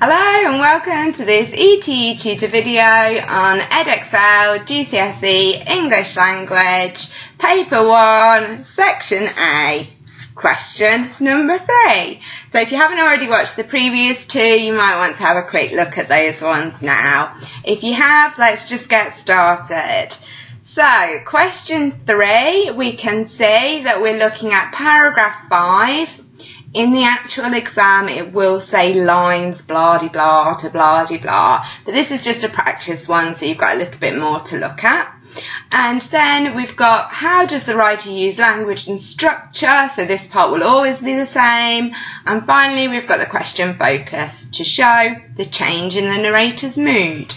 Hello and welcome to this ETETutor video on Edexcel GCSE English Language Paper 1 Section A, question number 3. So if you haven't already watched the previous two, you might want to have a quick look at those ones now. If you have, let's just get started. So question 3, we can see that we're looking at paragraph 5. In the actual exam, it will say lines blah-de-blah to blah-de-blah, but this is just a practice one, so you've got a little bit more to look at. And then we've got how does the writer use language and structure, so this part will always be the same. And finally, we've got the question focus to show the change in the narrator's mood.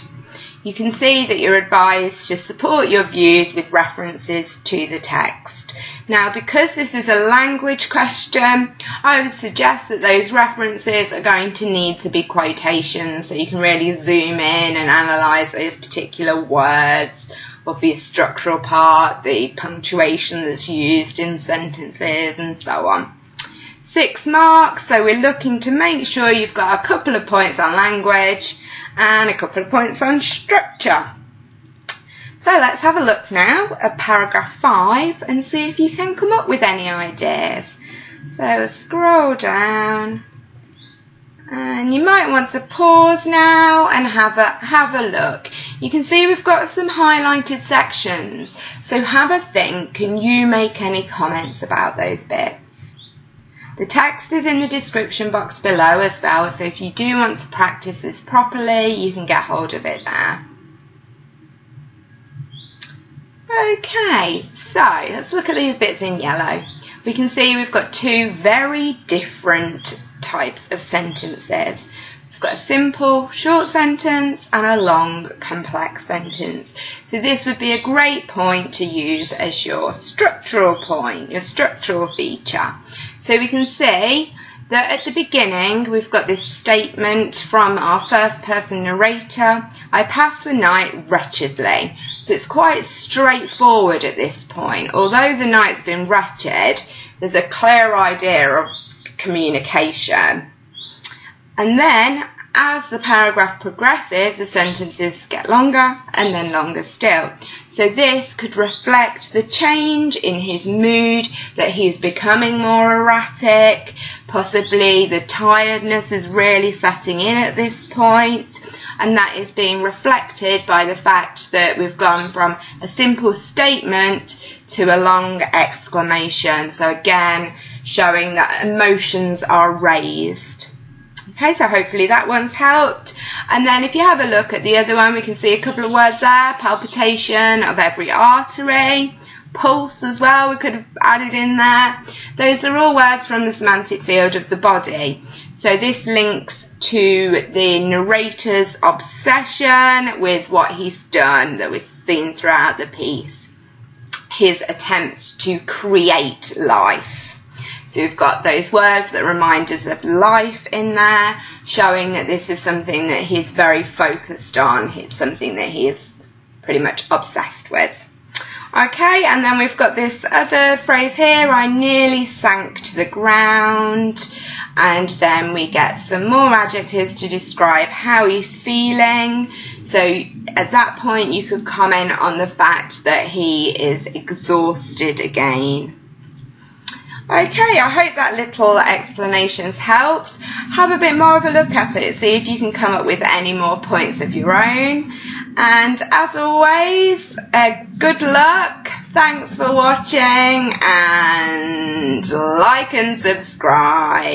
You can see that you're advised to support your views with references to the text. Now, because this is a language question, I would suggest that those references are going to need to be quotations, so you can really zoom in and analyse those particular words, obvious structural part, the punctuation that's used in sentences, and so on. 6 marks, so we're looking to make sure you've got a couple of points on language and a couple of points on structure. So let's have a look now at paragraph 5 and see if you can come up with any ideas. So scroll down and you might want to pause now and have a look. You can see we've got some highlighted sections, so have a think and you make any comments about those bits. The text is in the description box below as well, so if you do want to practice this properly, you can get hold of it there. Okay, so let's look at these bits in yellow. We can see we've got two very different types of sentences. We've got a simple, short sentence and a long, complex sentence. So this would be a great point to use as your structural point, your structural feature. So we can see that at the beginning we've got this statement from our first person narrator, I passed the night wretchedly. So it's quite straightforward at this point. Although the night's been wretched, there's a clear idea of communication. And then as the paragraph progresses, the sentences get longer and then longer still. So this could reflect the change in his mood, that he's becoming more erratic, possibly the tiredness is really setting in at this point, and that is being reflected by the fact that we've gone from a simple statement to a long exclamation. So again, showing that emotions are raised. Okay, so hopefully that one's helped. And then if you have a look at the other one, we can see a couple of words there. Palpitation of every artery. Pulse as well, we could have added in there. Those are all words from the semantic field of the body. So this links to the narrator's obsession with what he's done that was seen throughout the piece. His attempt to create life. So we've got those words that remind us of life in there, showing that this is something that he's very focused on. It's something that he is pretty much obsessed with. Okay, and then we've got this other phrase here, I nearly sank to the ground. And then we get some more adjectives to describe how he's feeling. So at that point you could comment on the fact that he is exhausted again. Okay, I hope that little explanation's helped. Have a bit more of a look at it, see if you can come up with any more points of your own. And as always, good luck, thanks for watching, and like and subscribe.